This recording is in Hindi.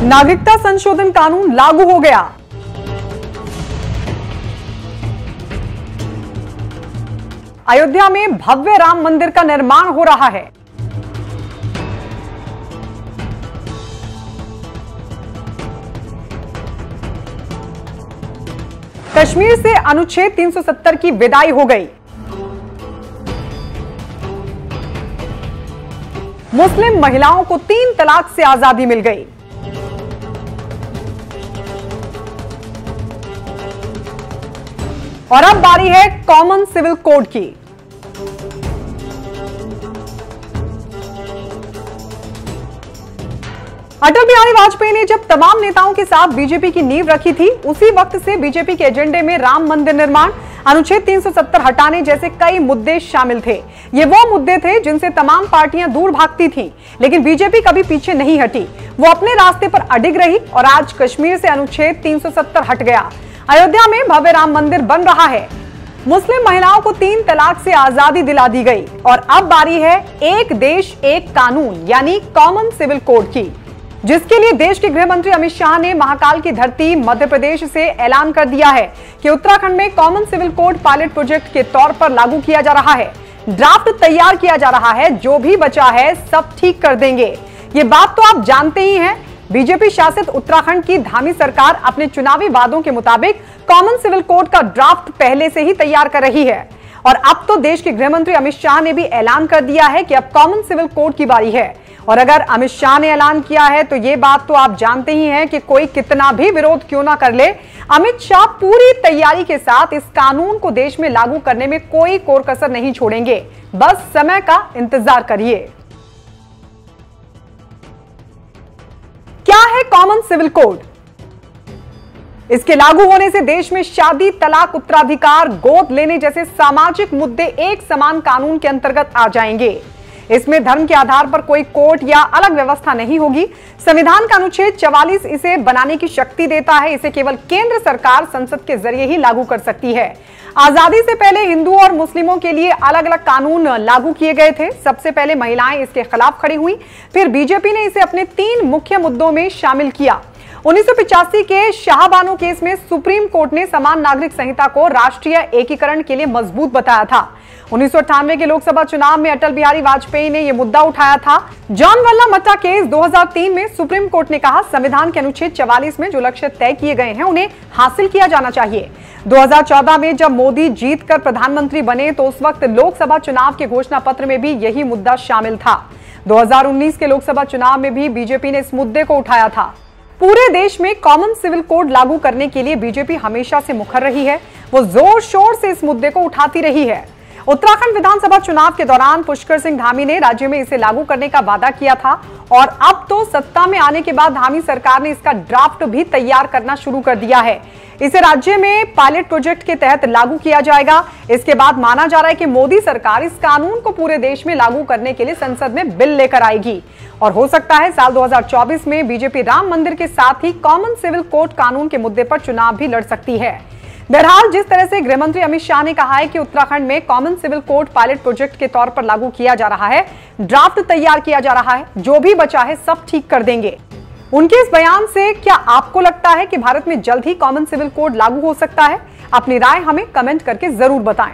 नागरिकता संशोधन कानून लागू हो गया। अयोध्या में भव्य राम मंदिर का निर्माण हो रहा है। कश्मीर से अनुच्छेद 370 की विदाई हो गई। मुस्लिम महिलाओं को 3 तलाक से आजादी मिल गई। और अब बारी है कॉमन सिविल कोड की। अटल बिहारी वाजपेयी ने जब तमाम नेताओं के साथ बीजेपी की नींव रखी थी, उसी वक्त से बीजेपी के एजेंडे में राम मंदिर निर्माण, अनुच्छेद 370 हटाने जैसे कई मुद्दे शामिल थे। ये वो मुद्दे थे जिनसे तमाम पार्टियां दूर भागती थीं, लेकिन बीजेपी कभी पीछे नहीं हटी। वो अपने रास्ते पर अडिग रही और आज कश्मीर से अनुच्छेद 370 हट गया। अयोध्या में भव्य राम मंदिर बन रहा है। मुस्लिम महिलाओं को 3 तलाक से आजादी दिला दी गई और अब बारी है एक देश एक कानून यानी कॉमन सिविल कोड की, जिसके लिए देश के गृह मंत्री अमित शाह ने महाकाल की धरती मध्य प्रदेश से ऐलान कर दिया है कि उत्तराखंड में common civil code pilot project के तौर पर लागू किया जा रहा है। ड्राफ्ट तैयार किया जा रहा है, जो भी बचा है सब ठीक कर देंगे। ये बात तो आप जानते ही हैं। बीजेपी शासित उत्तराखंड की धामी सरकार अपने चुनावी वादों के मुताबिक कॉमन सिविल कोड का ड्राफ्ट पहले से ही तैयार कर रही है और अब तो देश के गृह मंत्री अमित शाह ने भी ऐलान कर दिया है कि अब कॉमन सिविल कोड की बारी है। और अगर अमित शाह ने ऐलान किया है तो ये बात तो आप जानते ही हैं कि कोई कितना भी विरोध क्यों ना कर ले, अमित शाह पूरी तैयारी के साथ इस कानून को देश में लागू करने में कोई कोर कसर नहीं छोड़ेंगे। बस समय का इंतजार करिए। क्या है कॉमन सिविल कोड? इसके लागू होने से देश में शादी, तलाक, उत्तराधिकार, गोद लेने जैसे सामाजिक मुद्दे एक समान कानून के अंतर्गत आ जाएंगे। इसमें धर्म के आधार पर कोई कोर्ट या अलग व्यवस्था नहीं होगी। संविधान का अनुच्छेद 44 इसे बनाने की शक्ति देता है। इसे केवल केंद्र सरकार संसद के जरिए ही लागू कर सकती है। आजादी से पहले हिंदू और मुस्लिमों के लिए अलग अलग कानून लागू किए गए थे। सबसे पहले महिलाएं इसके खिलाफ खड़ी हुई, फिर बीजेपी ने इसे अपने 3 मुख्य मुद्दों में शामिल किया। 1985 के शाहबानो केस में सुप्रीम कोर्ट ने समान नागरिक संहिता को राष्ट्रीय एकीकरण के लिए मजबूत बताया था। 1998 के लोकसभा चुनाव में अटल बिहारी वाजपेयी ने यह मुद्दा उठाया था। जॉन वल्लभ मट्टा केस 2003 में सुप्रीम कोर्ट ने कहा, संविधान के अनुच्छेद 44 में जो लक्ष्य तय किए गए हैं उन्हें हासिल किया जाना चाहिए। 2014 में जब मोदी जीतकर प्रधानमंत्री बने तो उस वक्त लोकसभा चुनाव के घोषणा पत्र में भी यही मुद्दा शामिल था। 2019 के लोकसभा चुनाव में भी बीजेपी ने इस मुद्दे को उठाया था। पूरे देश में कॉमन सिविल कोड लागू करने के लिए बीजेपी हमेशा से मुखर रही है। वो जोर शोर से इस मुद्दे को उठाती रही है। उत्तराखंड विधानसभा चुनाव के दौरान पुष्कर सिंह धामी ने राज्य में इसे लागू करने का वादा किया था और अब तो सत्ता में आने के बाद धामी सरकार ने इसका ड्राफ्ट भी तैयार करना शुरू कर दिया है। इसे राज्य में पायलट प्रोजेक्ट के तहत लागू किया जाएगा। इसके बाद माना जा रहा है कि मोदी सरकार इस कानून को पूरे देश में लागू करने के लिए संसद में बिल लेकर आएगी और हो सकता है साल 2024 में बीजेपी राम मंदिर के साथ ही कॉमन सिविल कोड कानून के मुद्दे पर चुनाव भी लड़ सकती है। बहरहाल जिस तरह से गृहमंत्री अमित शाह ने कहा है कि उत्तराखंड में common civil code pilot project के तौर पर लागू किया जा रहा है, ड्राफ्ट तैयार किया जा रहा है, जो भी बचा है सब ठीक कर देंगे। उनके इस बयान से क्या आपको लगता है कि भारत में जल्द ही कॉमन सिविल कोड लागू हो सकता है? अपनी राय हमें कमेंट करके जरूर बताएं।